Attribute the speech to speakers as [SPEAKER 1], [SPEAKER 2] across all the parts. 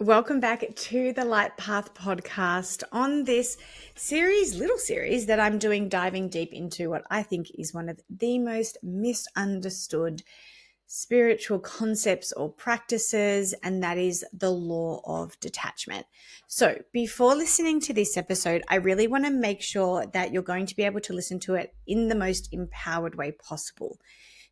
[SPEAKER 1] Welcome back to the Light Path podcast on this little series that I'm doing, diving deep into what I think is one of the most misunderstood spiritual concepts or practices, and that is the law of detachment. So before listening to this episode, I really want to make sure that you're going to be able to listen to it in the most empowered way possible.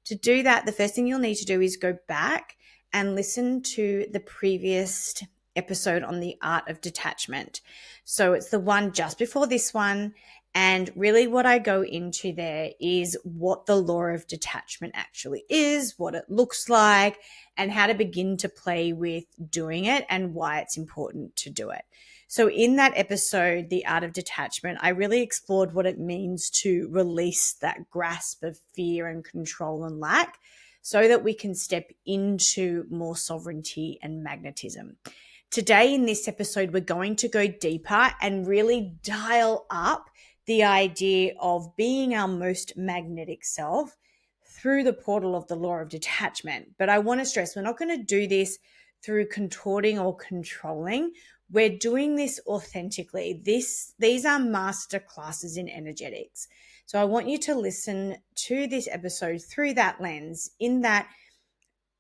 [SPEAKER 1] To do that, the first thing you'll need to do is go back and listen to the previous episode on the art of detachment. So it's the one just before this one. And really what I go into there is what the law of detachment actually is, what it looks like, and how to begin to play with doing it and why it's important to do it. So in that episode, The Art of Detachment, I really explored what it means to release that grasp of fear and control and lack so that we can step into more sovereignty and magnetism. Today in this episode, we're going to go deeper and really dial up the idea of being our most magnetic self through the portal of the law of detachment. But I want to stress, we're not going to do this through contorting or controlling. We're doing this authentically. These are master classes in energetics. So I want you to listen to this episode through that lens, in that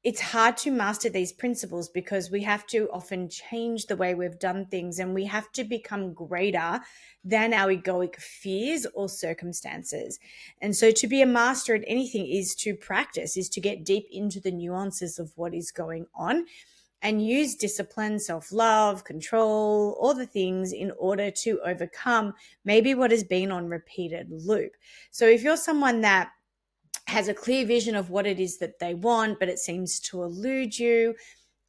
[SPEAKER 1] it's hard to master these principles because we have to often change the way we've done things, and we have to become greater than our egoic fears or circumstances. And so to be a master at anything is to practice, is to get deep into the nuances of what is going on and use discipline, self-love, control, all the things in order to overcome maybe what has been on repeated loop. So if you're someone that has a clear vision of what it is that they want, but it seems to elude you,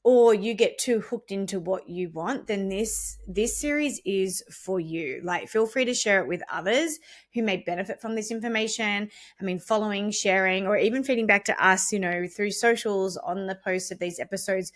[SPEAKER 1] or you get too hooked into what you want, then this series is for you. Like, feel free to share it with others who may benefit from this information. I mean, following, sharing, or even feeding back to us, through socials on the posts of these episodes,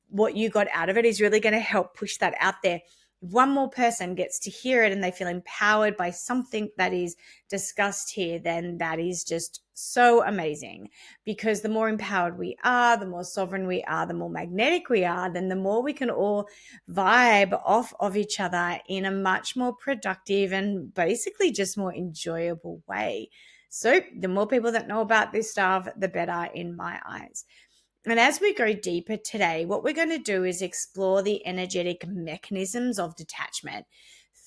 [SPEAKER 1] what you got out of it is really going to help push that out there. If one more person gets to hear it and they feel empowered by something that is discussed here, then that is just so amazing, because the more empowered we are, the more sovereign we are, the more magnetic we are, then the more we can all vibe off of each other in a much more productive and basically just more enjoyable way. So the more people that know about this stuff, the better in my eyes. And as we go deeper today, what we're going to do is explore the energetic mechanisms of detachment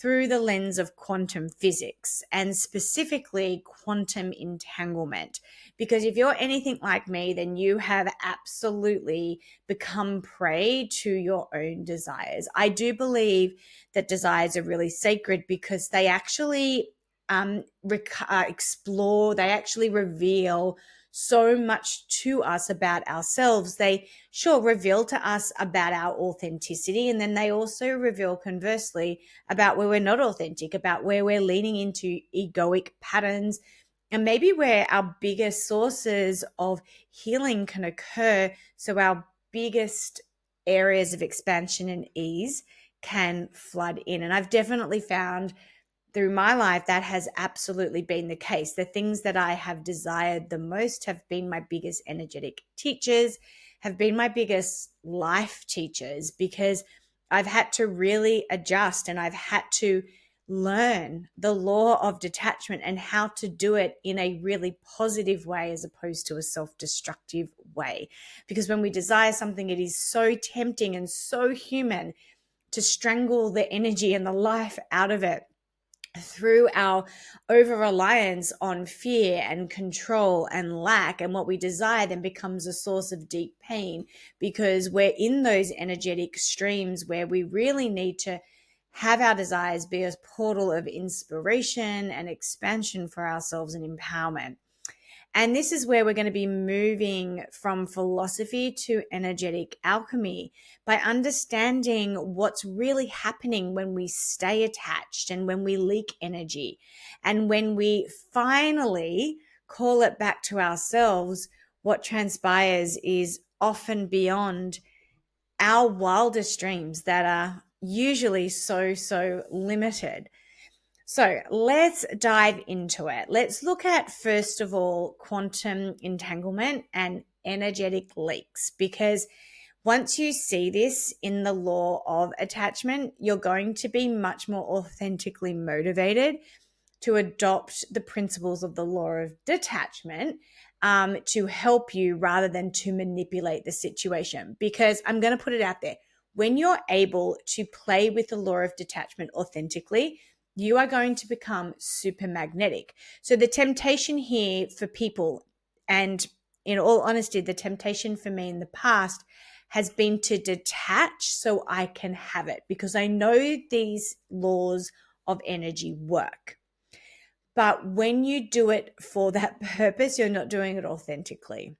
[SPEAKER 1] through the lens of quantum physics, and specifically quantum entanglement. Because if you're anything like me, then you have absolutely become prey to your own desires. I do believe that desires are really sacred because they actually explore, they actually reveal so much to us about ourselves. They sure reveal to us about our authenticity, and then they also reveal conversely about where we're not authentic, about where we're leaning into egoic patterns, and maybe where our biggest sources of healing can occur. So our biggest areas of expansion and ease can flood in. And I've definitely found through my life that has absolutely been the case. The things that I have desired the most have been my biggest energetic teachers, have been my biggest life teachers, because I've had to really adjust and I've had to learn the law of detachment and how to do it in a really positive way as opposed to a self-destructive way. Because when we desire something, it is so tempting and so human to strangle the energy and the life out of it through our over reliance on fear and control and lack. And what we desire then becomes a source of deep pain, because we're in those energetic streams where we really need to have our desires be a portal of inspiration and expansion for ourselves and empowerment. And this is where we're going to be moving from philosophy to energetic alchemy, by understanding what's really happening when we stay attached and when we leak energy. And when we finally call it back to ourselves, what transpires is often beyond our wildest dreams that are usually so limited. So let's dive into it. Let's look at, first of all, quantum entanglement and energetic leaks, because Once you see this in the law of attachment, you're going to be much more authentically motivated to adopt the principles of the law of detachment to help you rather than to manipulate the situation. Because I'm going to put it out there. When you're able to play with the law of detachment authentically, you are going to become super magnetic. So the temptation here for people, and in all honesty, the temptation for me in the past has been to detach so I can have it, because I know these laws of energy work. But when you do it for that purpose, you're not doing it authentically.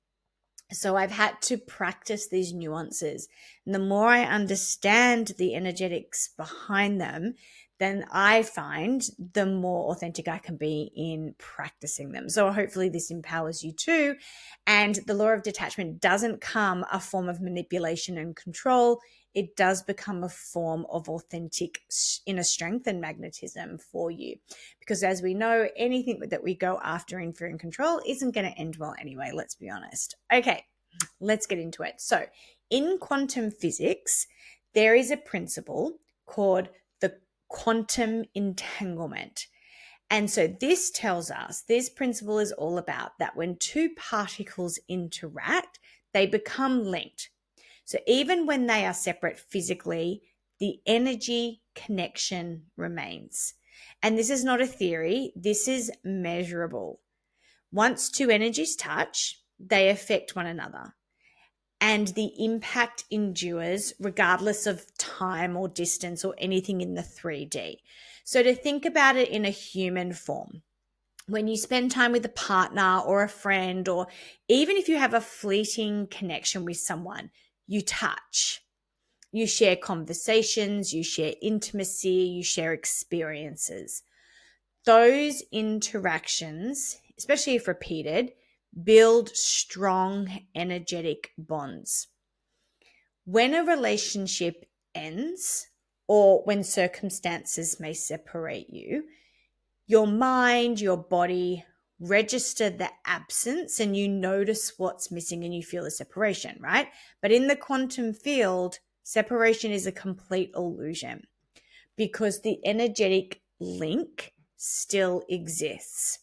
[SPEAKER 1] So I've had to practice these nuances. And the more I understand the energetics behind them, then I find the more authentic I can be in practicing them. So hopefully this empowers you too. And the law of detachment doesn't come a form of manipulation and control. It does become a form of authentic inner strength and magnetism for you. Because as we know, anything that we go after in fear and control isn't going to end well anyway, let's be honest. Okay, let's get into it. So in quantum physics, there is a principle called the quantum entanglement. And so this tells us, this principle is all about that when two particles interact, they become linked. So even when they are separate physically, the energy connection remains. And this is not a theory, this is measurable. Once two energies touch, they affect one another, and the impact endures regardless of time or distance or anything in the 3D. So to think about it in a human form, when you spend time with a partner or a friend, or even if you have a fleeting connection with someone, you touch. You share conversations, you share intimacy, you share experiences. Those interactions, especially if repeated, build strong energetic bonds. When a relationship ends, or when circumstances may separate you, your mind, your body register the absence and you notice what's missing and you feel the separation, right? But in the quantum field, separation is a complete illusion because the energetic link still exists.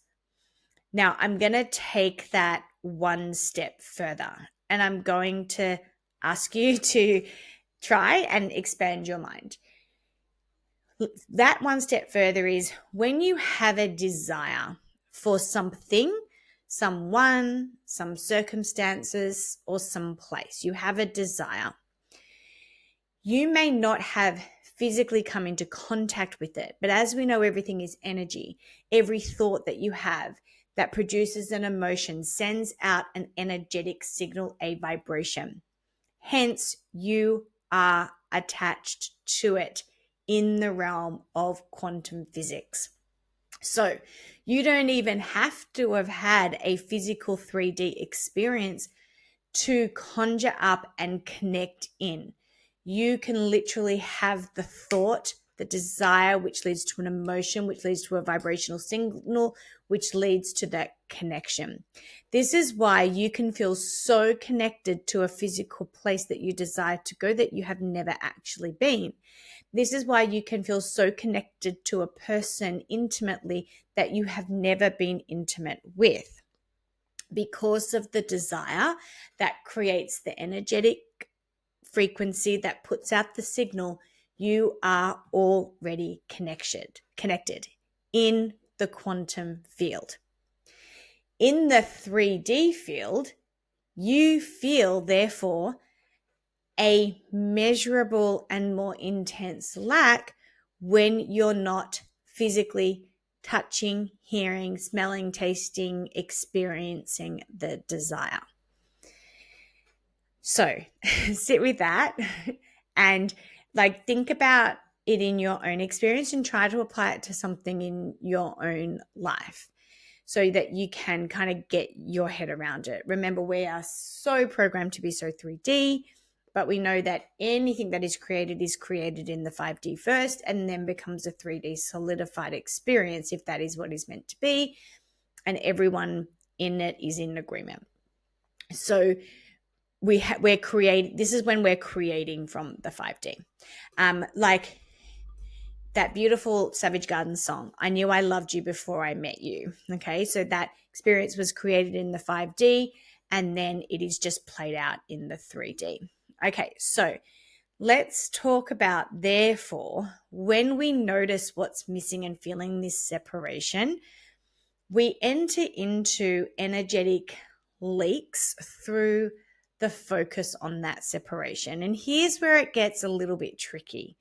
[SPEAKER 1] Now, I'm going to take that one step further, and I'm going to ask you to try and expand your mind. That one step further is when you have a desire for something, someone, some circumstances, or some place, you have a desire. You may not have physically come into contact with it, but as we know, everything is energy. Every thought that you have that produces an emotion sends out an energetic signal, a vibration. Hence, you are attached to it in the realm of quantum physics. So you don't even have to have had a physical 3D experience to conjure up and connect in. You can literally have the thought, the desire, which leads to an emotion, which leads to a vibrational signal, which leads to that connection. This is why you can feel so connected to a physical place that you desire to go that you have never actually been. This is why you can feel so connected to a person intimately that you have never been intimate with, because of the desire that creates the energetic frequency that puts out the signal. You are already connected in the quantum field. In the 3D field, you feel, therefore, a measurable and more intense lack when you're not physically touching, hearing, smelling, tasting, experiencing the desire. So sit with that and think about it in your own experience and try to apply it to something in your own life so that you can kind of get your head around it. Remember, we are so programmed to be so 3D, but we know that anything that is created in the 5D first and then becomes a 3D solidified experience, if that is what is meant to be, and everyone in it is in agreement. So we're creating, this is when we're creating from the 5D. Like that beautiful Savage Garden song, I knew I loved you before I met you. Okay, so that experience was created in the 5D, and then it is just played out in the 3D. Okay, so let's talk about, therefore, when we notice what's missing and feeling this separation, we enter into energetic leaks through the focus on that separation. And here's where it gets a little bit tricky.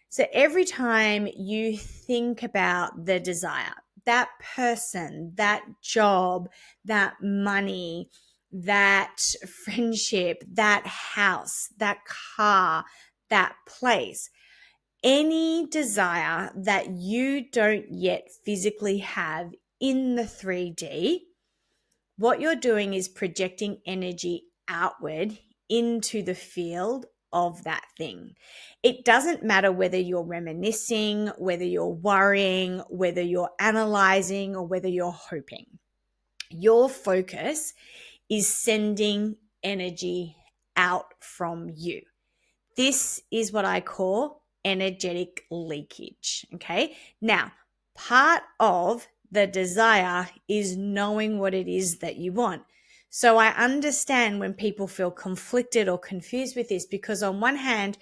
[SPEAKER 1] So every time you think about the desire, that person, that job, that money, that friendship, that house, that car, that place, any desire that you don't yet physically have in the 3D, what you're doing is projecting energy outward into the field of that thing. It doesn't matter whether you're reminiscing, whether you're worrying, whether you're analyzing, or whether you're hoping. Your focus is sending energy out from you. This is what I call energetic leakage. Okay. Now, part of the desire is knowing what it is that you want. So I understand when people feel conflicted or confused with this, because on one hand,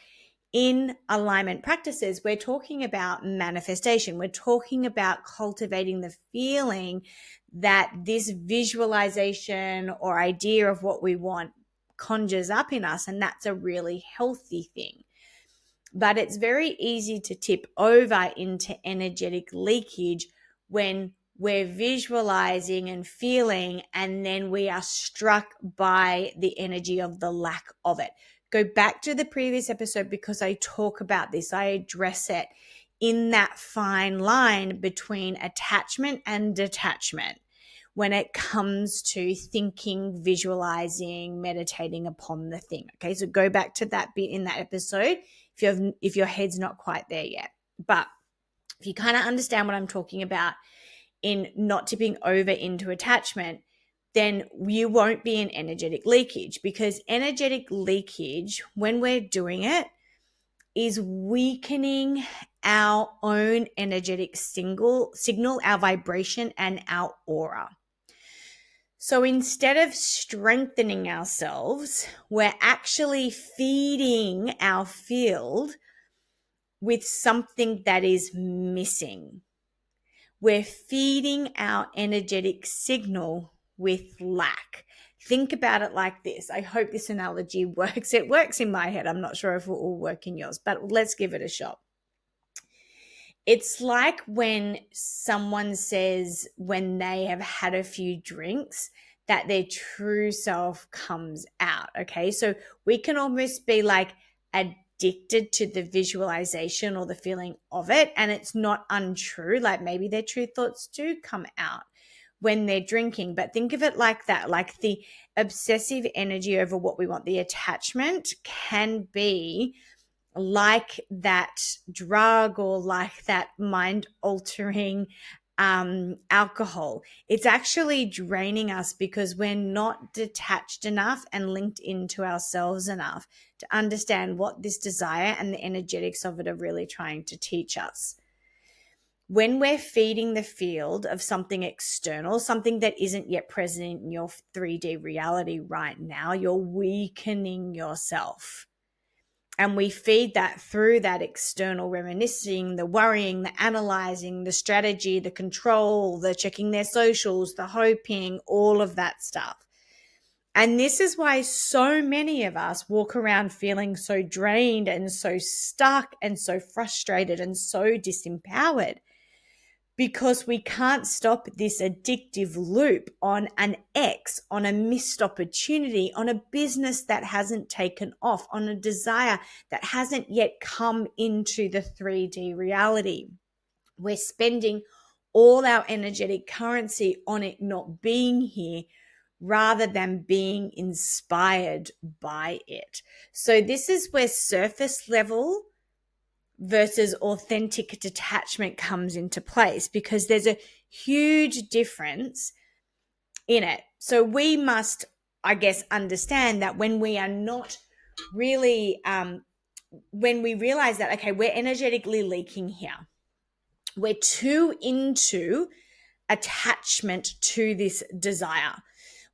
[SPEAKER 1] in alignment practices, we're talking about manifestation. We're talking about cultivating the feeling that this visualization or idea of what we want conjures up in us, and that's a really healthy thing. But it's very easy to tip over into energetic leakage when we're visualizing and feeling, and then we are struck by the energy of the lack of it. Go back to the previous episode because I talk about this. I address it in that fine line between attachment and detachment when it comes to thinking, visualizing, meditating upon the thing. Okay, so go back to that bit in that episode if your head's not quite there yet. But if you kind of understand what I'm talking about in not tipping over into attachment, then you won't be in energetic leakage, because energetic leakage, when we're doing it, is weakening our own energetic signal, our vibration, and our aura. So instead of strengthening ourselves, we're actually feeding our field with something that is missing. We're feeding our energetic signal with lack. Think about it like this. I hope this analogy works. It works in my head. I'm not sure if it will work in yours, but let's give it a shot. It's like when someone says when they have had a few drinks that their true self comes out, okay? So we can almost be like addicted to the visualization or the feeling of it, and it's not untrue. Like maybe their true thoughts do come out when they're drinking, but think of it like that, like the obsessive energy over what we want. The attachment can be like that drug or like that mind-altering alcohol. It's actually draining us because we're not detached enough and linked into ourselves enough to understand what this desire and the energetics of it are really trying to teach us. When we're feeding the field of something external, something that isn't yet present in your 3D reality right now, you're weakening yourself. And we feed that through that external reminiscing, the worrying, the analyzing, the strategy, the control, the checking their socials, the hoping, all of that stuff. And this is why so many of us walk around feeling so drained and so stuck and so frustrated and so disempowered, because we can't stop this addictive loop on an ex, on a missed opportunity, on a business that hasn't taken off, on a desire that hasn't yet come into the 3D reality. We're spending all our energetic currency on it not being here rather than being inspired by it. So this is where surface level versus authentic detachment comes into place, because there's a huge difference in it. So we must I guess, understand that when we are not really, when we realize that, okay, we're energetically leaking here, we're too into attachment to this desire.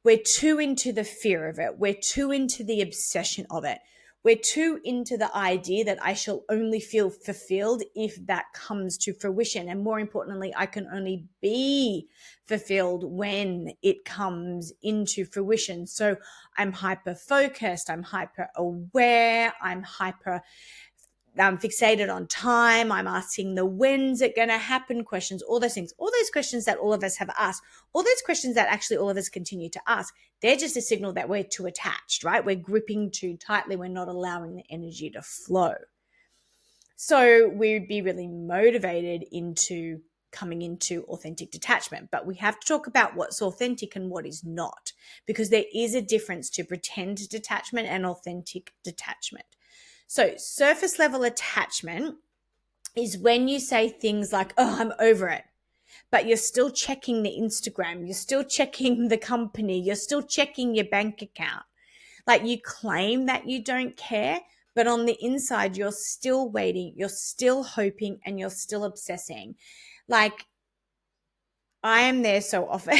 [SPEAKER 1] We're too into the fear of it. We're too into the obsession of it. We're too into the idea that I shall only feel fulfilled if that comes to fruition. And more importantly, I can only be fulfilled when it comes into fruition. So I'm hyper focused, I'm hyper aware, I'm hyper fixated on time. I'm asking the when's it going to happen questions, all those things, all those questions that all of us have asked, all those questions that actually all of us continue to ask. They're just a signal that we're too attached, right? We're gripping too tightly. We're not allowing the energy to flow. So we'd be really motivated into coming into authentic detachment. But we have to talk about what's authentic and what is not, because there is a difference to pretend detachment and authentic detachment. So surface level attachment is when you say things like, oh, I'm over it, but you're still checking the Instagram, you're still checking the company, you're still checking your bank account. Like you claim that you don't care, but on the inside, you're still waiting, you're still hoping, and you're still obsessing. Like I am there so often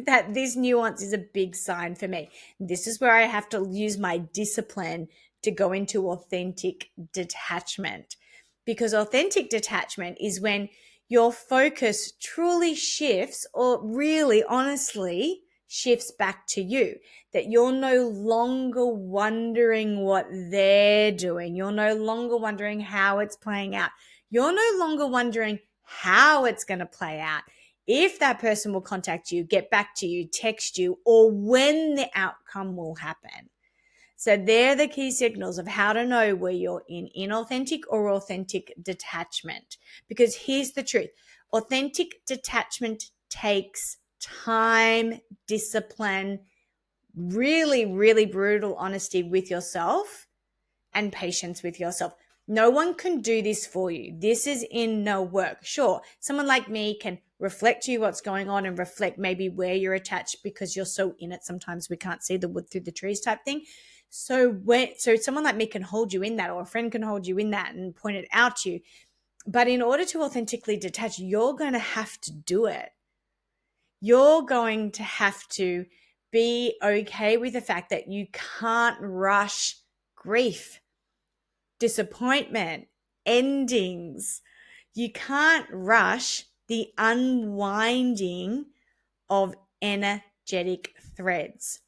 [SPEAKER 1] that this nuance is a big sign for me. This is where I have to use my discipline to go into authentic detachment, because authentic detachment is when your focus truly shifts, or really honestly shifts back to you, that you're no longer wondering what they're doing. You're no longer wondering how it's playing out. You're no longer wondering how it's going to play out, if that person will contact you, get back to you, text you, or when the outcome will happen. So they're the key signals of how to know where you're in inauthentic or authentic detachment. Because here's the truth. Authentic detachment takes time, discipline, really, really brutal honesty with yourself, and patience with yourself. No one can do this for you. This is inner work. Sure, someone like me can reflect to you what's going on and reflect maybe where you're attached, because you're so in it. Sometimes we can't see the wood through the trees type thing. So someone like me can hold you in that, or a friend can hold you in that and point it out to you. But in order to authentically detach, you're going to have to do it. You're going to have to be okay with the fact that you can't rush grief, disappointment, endings. You can't rush the unwinding of energetic threads.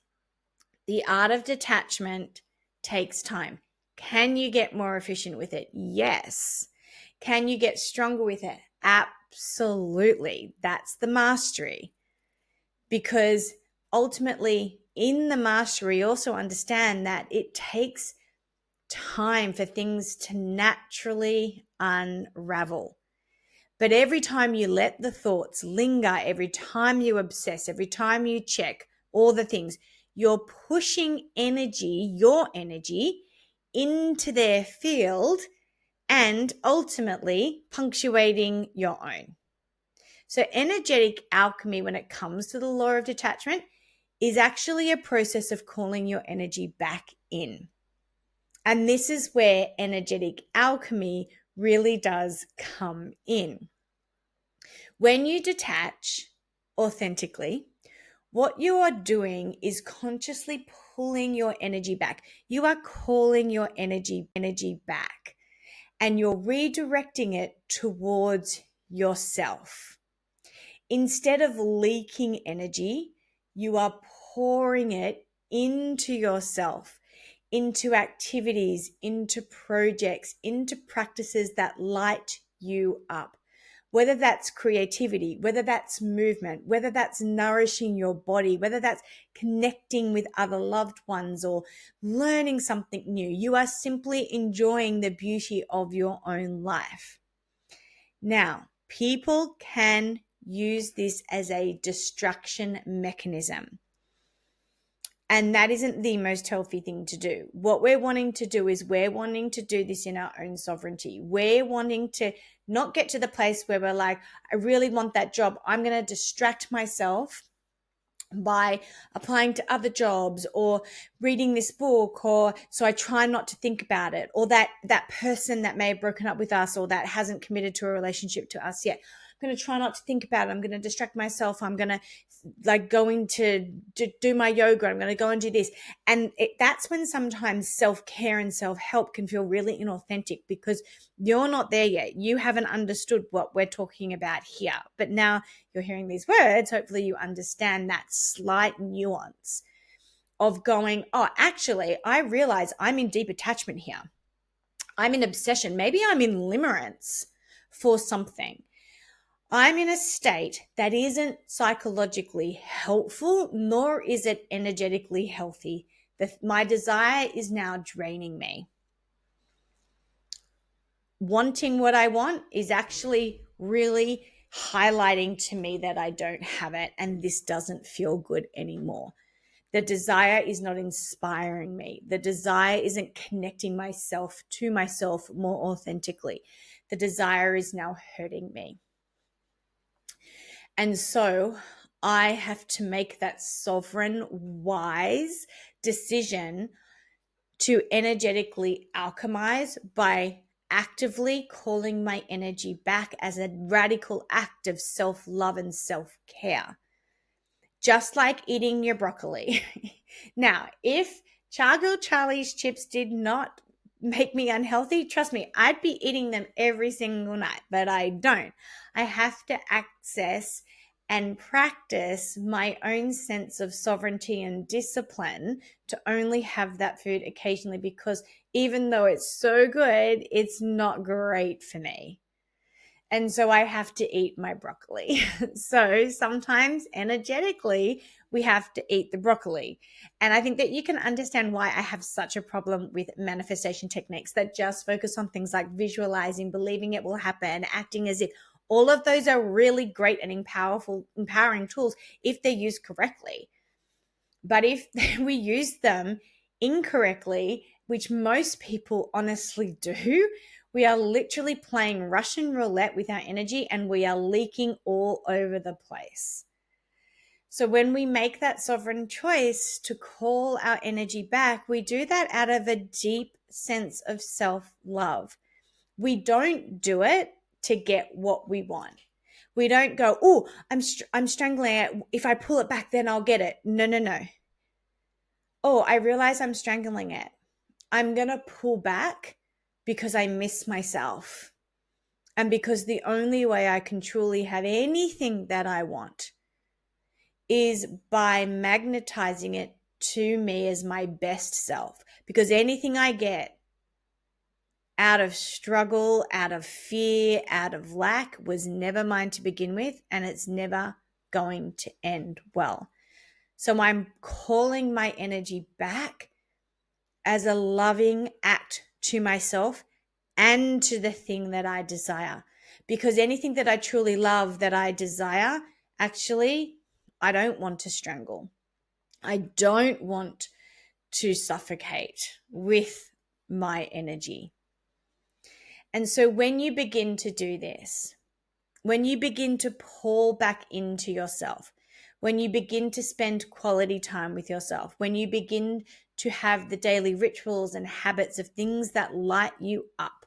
[SPEAKER 1] The art of detachment takes time. Can you get more efficient with it? Yes. Can you get stronger with it? Absolutely. That's the mastery. Because ultimately, in the mastery, also understand that it takes time for things to naturally unravel. But every time you let the thoughts linger, every time you obsess, every time you check all the things, you're pushing energy, your energy, into their field and ultimately punctuating your own. So energetic alchemy, when it comes to the law of detachment, is actually a process of calling your energy back in. And this is where energetic alchemy really does come in. When you detach authentically, what you are doing is consciously pulling your energy back. You are calling your energy back, and you're redirecting it towards yourself. Instead of leaking energy, you are pouring it into yourself, into activities, into projects, into practices that light you up. Whether that's creativity, whether that's movement, whether that's nourishing your body, whether that's connecting with other loved ones or learning something new, you are simply enjoying the beauty of your own life. Now, people can use this as a distraction mechanism. And that isn't the most healthy thing to do. What we're wanting to do is we're wanting to do this in our own sovereignty. We're wanting to not get to the place where we're like, I really want that job. I'm going to distract myself by applying to other jobs or reading this book, or so I try not to think about it, or that person that may have broken up with us or that hasn't committed to a relationship to us yet. I'm going to try not to think about it. I'm going to distract myself. I'm going to go into do my yoga. I'm going to go and do this. And that's when sometimes self-care and self-help can feel really inauthentic, because you're not there yet. You haven't understood what we're talking about here. But now you're hearing these words, hopefully you understand that slight nuance of going, oh, actually, I realize I'm in deep attachment here. I'm in obsession. Maybe I'm in limerence for something. I'm in a state that isn't psychologically helpful, nor is it energetically healthy. My desire is now draining me. Wanting what I want is actually really highlighting to me that I don't have it, and this doesn't feel good anymore. The desire is not inspiring me. The desire isn't connecting myself to myself more authentically. The desire is now hurting me. And so I have to make that sovereign, wise decision to energetically alchemize by actively calling my energy back as a radical act of self-love and self-care. Just like eating your broccoli. Now, if Chargill Charlie's chips did not make me unhealthy, trust me, I'd be eating them every single night, but I don't. I have to access and practice my own sense of sovereignty and discipline to only have that food occasionally, because even though it's so good, it's not great for me. And so I have to eat my broccoli. So sometimes energetically, we have to eat the broccoli. And I think that you can understand why I have such a problem with manifestation techniques that just focus on things like visualizing, believing it will happen, acting as if. All of those are really great and empowering tools if they're used correctly. But if we use them incorrectly, which most people honestly do, we are literally playing Russian roulette with our energy, and we are leaking all over the place. So when we make that sovereign choice to call our energy back, we do that out of a deep sense of self-love. We don't do it to get what we want. We don't go, oh, I'm strangling it. If I pull it back, then I'll get it. No. Oh, I realize I'm strangling it. I'm going to pull back because I miss myself. And because the only way I can truly have anything that I want is by magnetizing it to me as my best self. Because anything I get out of struggle, out of fear, out of lack was never mine to begin with, and it's never going to end well. So I'm calling my energy back as a loving act to myself and to the thing that I desire. Because anything that I truly love, that I desire, actually, I don't want to strangle. I don't want to suffocate with my energy. And so when you begin to do this, when you begin to pour back into yourself, when you begin to spend quality time with yourself, when you begin to have the daily rituals and habits of things that light you up,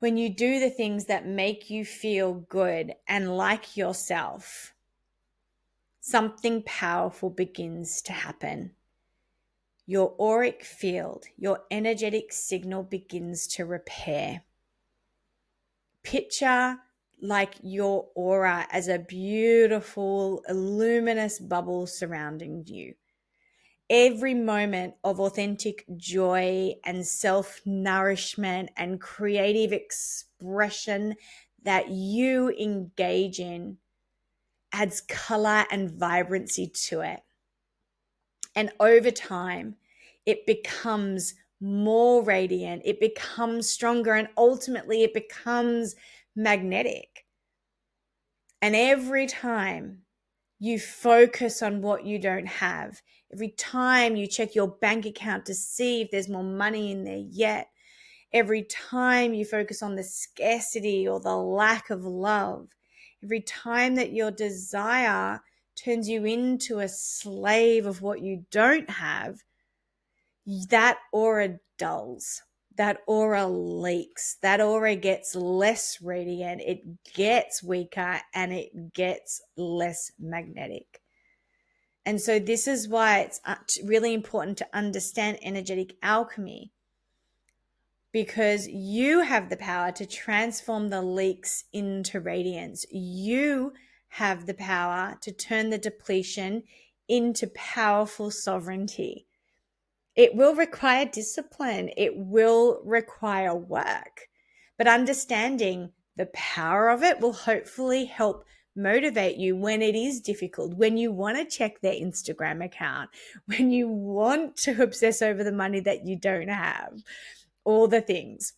[SPEAKER 1] when you do the things that make you feel good and like yourself, something powerful begins to happen. Your auric field, your energetic signal begins to repair. Picture like your aura as a beautiful, luminous bubble surrounding you. Every moment of authentic joy and self-nourishment and creative expression that you engage in adds color and vibrancy to it. And over time, it becomes more radiant, it becomes stronger, and ultimately it becomes magnetic. And every time you focus on what you don't have, every time you check your bank account to see if there's more money in there yet, every time you focus on the scarcity or the lack of love, every time that your desire turns you into a slave of what you don't have, that aura dulls. That aura leaks. That aura gets less radiant. It gets weaker and it gets less magnetic. And so this is why it's really important to understand energetic alchemy, because you have the power to transform the leaks into radiance. You have the power to turn the depletion into powerful sovereignty. It will require discipline. It will require work. But understanding the power of it will hopefully help motivate you when it is difficult, when you want to check their Instagram account, when you want to obsess over the money that you don't have, all the things.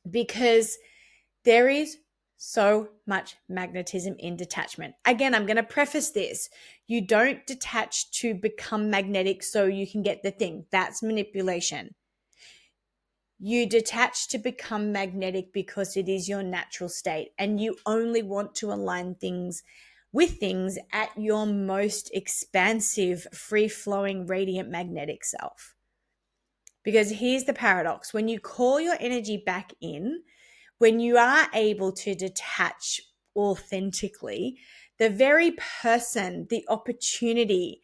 [SPEAKER 1] Because there is so much magnetism in detachment. Again, I'm going to preface this. You don't detach to become magnetic so you can get the thing. That's manipulation. You detach to become magnetic because it is your natural state, and you only want to align things with things at your most expansive, free-flowing, radiant, magnetic self. Because here's the paradox. When you call your energy back in, when you are able to detach authentically, the very person, the opportunity,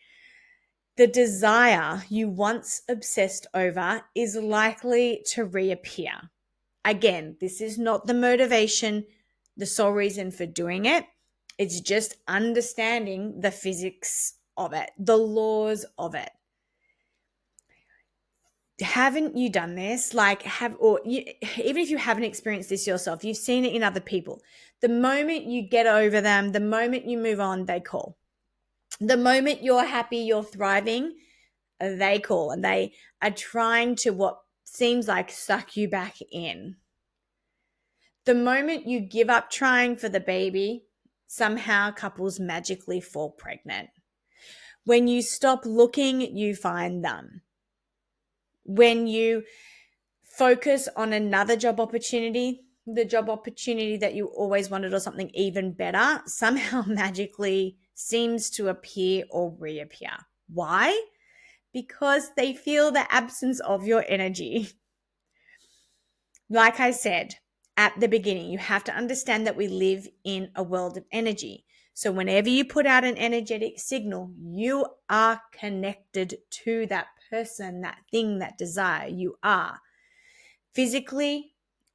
[SPEAKER 1] the desire you once obsessed over is likely to reappear. Again, this is not the motivation, the sole reason for doing it. It's just understanding the physics of it, the laws of it. Haven't you done this? Even if you haven't experienced this yourself, you've seen it in other people. The moment you get over them, the moment you move on, they call. The moment you're happy, you're thriving, they call, and they are trying to, what seems like, suck you back in. The moment you give up trying for the baby, somehow couples magically fall pregnant. When you stop looking, you find them. When you focus on another job opportunity, the job opportunity that you always wanted or something even better, somehow magically seems to appear or reappear. Why? Because they feel the absence of your energy. Like I said at the beginning, you have to understand that we live in a world of energy. So whenever you put out an energetic signal, you are connected to that person, that thing, that desire. You are. Physically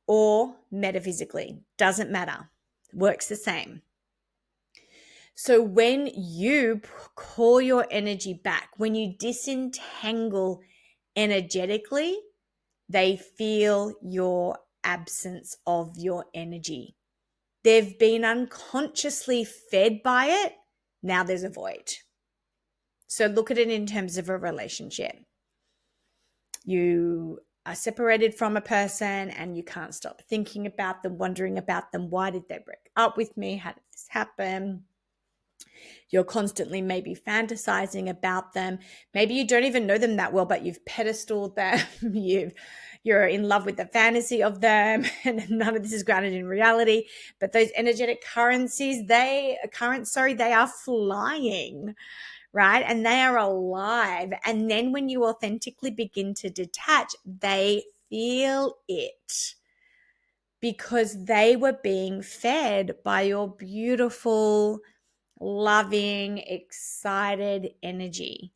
[SPEAKER 1] or metaphysically, doesn't matter. Works the same. So when you call your energy back, when you disentangle energetically, they feel your absence of your energy. They've been unconsciously fed by it. Now there's a void. So look at it in terms of a relationship. You are separated from a person and you can't stop thinking about them, wondering about them. Why did they break up with me? How did this happen? You're constantly maybe fantasizing about them. Maybe you don't even know them that well, but you've pedestaled them. You're in love with the fantasy of them, and none of this is grounded in reality. But those energetic currencies, they are flying, right? And they are alive. And then when you authentically begin to detach, they feel it because they were being fed by your beautiful, loving, excited energy.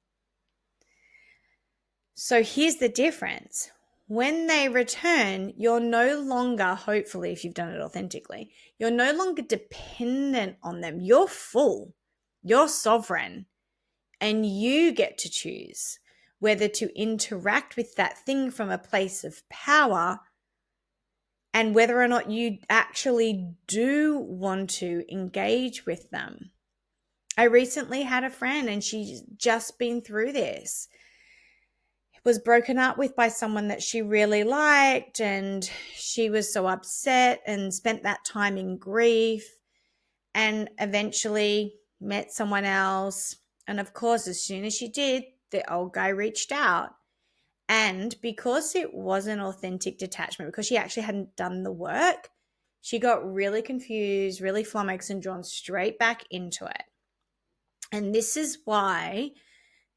[SPEAKER 1] So here's the difference. When they return, you're no longer, hopefully, if you've done it authentically, you're no longer dependent on them. You're full, you're sovereign, and you get to choose whether to interact with that thing from a place of power and whether or not you actually do want to engage with them. I recently had a friend and she's just been through this. Was broken up with by someone that she really liked, and she was so upset and spent that time in grief, and eventually met someone else. And of course, as soon as she did, the old guy reached out. And because it wasn't authentic detachment, because she actually hadn't done the work, she got really confused, really flummoxed, and drawn straight back into it. And this is why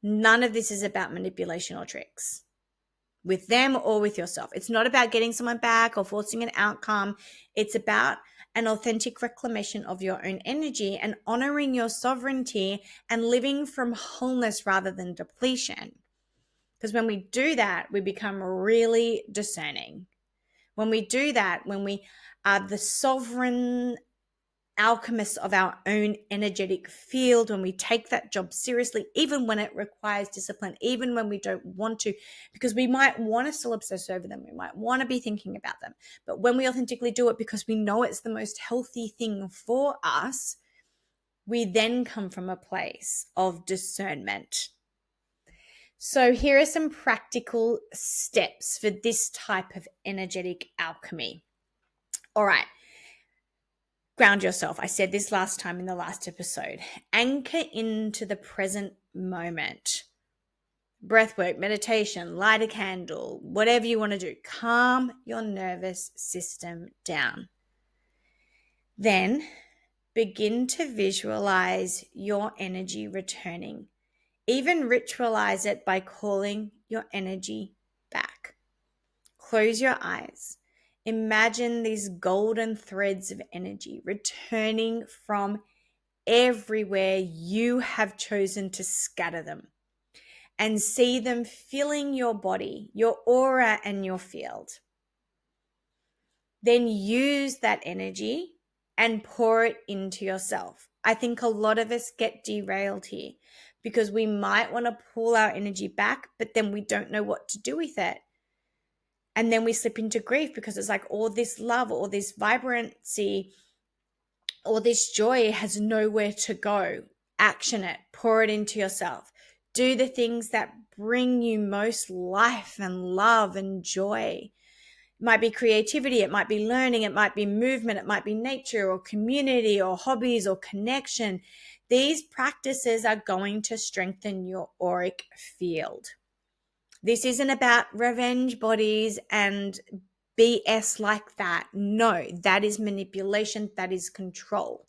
[SPEAKER 1] none of this is about manipulation or tricks with them or with yourself. It's not about getting someone back or forcing an outcome. It's about an authentic reclamation of your own energy and honoring your sovereignty and living from wholeness rather than depletion. Because when we do that, we become really discerning. When we do that, when we are the sovereign alchemists of our own energetic field, when we take that job seriously, even when it requires discipline, even when we don't want to, because we might want to still obsess over them, we might want to be thinking about them, but when we authentically do it because we know it's the most healthy thing for us, we then come from a place of discernment. So here are some practical steps for this type of energetic alchemy. All right. Ground yourself. I said this last time in the last episode. Anchor into the present moment. Breathwork, meditation, light a candle, whatever you want to do. Calm your nervous system down. Then begin to visualize your energy returning. Even ritualize it by calling your energy back. Close your eyes. Imagine these golden threads of energy returning from everywhere you have chosen to scatter them, and see them filling your body, your aura, and your field. Then use that energy and pour it into yourself. I think a lot of us get derailed here because we might want to pull our energy back, but then we don't know what to do with it. And then we slip into grief because it's like all this love, all this vibrancy, all this joy has nowhere to go. Action it, pour it into yourself. Do the things that bring you most life and love and joy. It might be creativity, it might be learning, it might be movement, it might be nature or community or hobbies or connection. These practices are going to strengthen your auric field. This isn't about revenge bodies and BS like that. No, that is manipulation, that is control.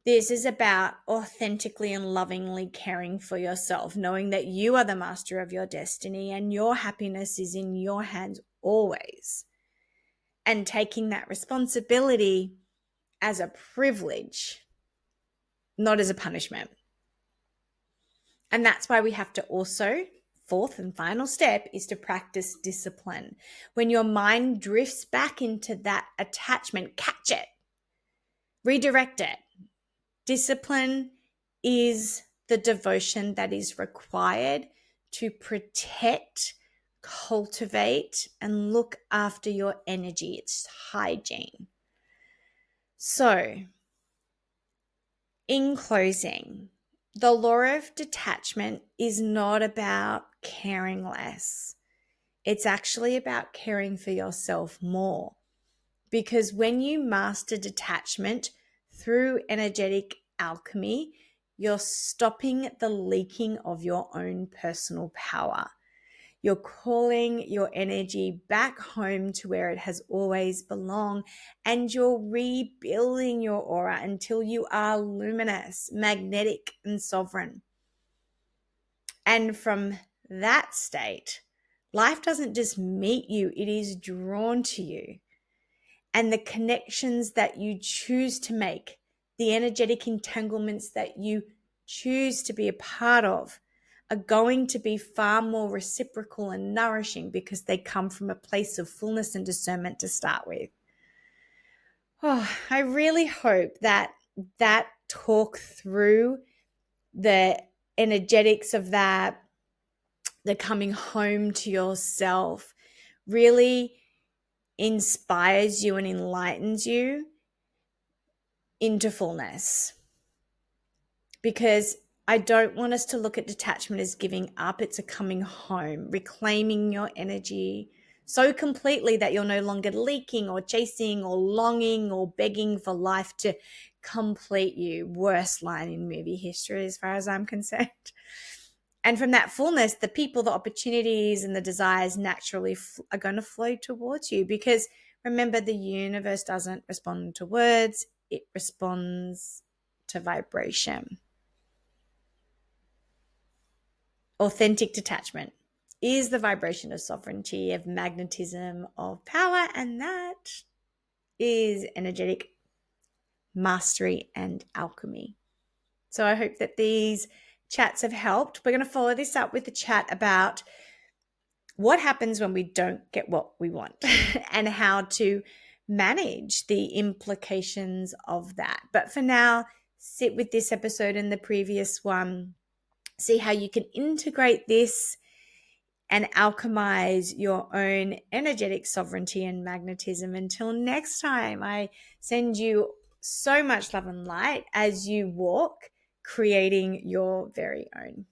[SPEAKER 1] This is about authentically and lovingly caring for yourself, knowing that you are the master of your destiny and your happiness is in your hands always. And taking that responsibility as a privilege, not as a punishment. And that's why we have to also, fourth and final step, is to practice discipline. When your mind drifts back into that attachment, catch it, redirect it. Discipline is the devotion that is required to protect, cultivate, and look after your energy. It's hygiene. So, in closing, the law of detachment is not about caring less. It's actually about caring for yourself more. Because when you master detachment through energetic alchemy, you're stopping the leaking of your own personal power. You're calling your energy back home to where it has always belonged, and you're rebuilding your aura until you are luminous, magnetic, and sovereign. And from that state, life doesn't just meet you, it is drawn to you. And the connections that you choose to make, the energetic entanglements that you choose to be a part of, are going to be far more reciprocal and nourishing because they come from a place of fullness and discernment to start with. Oh, I really hope that talk through the energetics of that, the coming home to yourself, really inspires you and enlightens you into fullness. Because I don't want us to look at detachment as giving up. It's a coming home, reclaiming your energy so completely that you're no longer leaking or chasing or longing or begging for life to complete you. Worst line in movie history as far as I'm concerned. And from that fullness, the people, the opportunities, and the desires naturally are going to flow towards you. Because remember, the universe doesn't respond to words, it responds to vibration. authentic detachment is the vibration of sovereignty, of magnetism, of power, and that is energetic mastery and alchemy. So I hope that these chats have helped. We're going to follow this up with a chat about what happens when we don't get what we want and how to manage the implications of that. But for now, sit with this episode and the previous one, see how you can integrate this and alchemize your own energetic sovereignty and magnetism. Until next time, I send you so much love and light as you walk, creating your very own.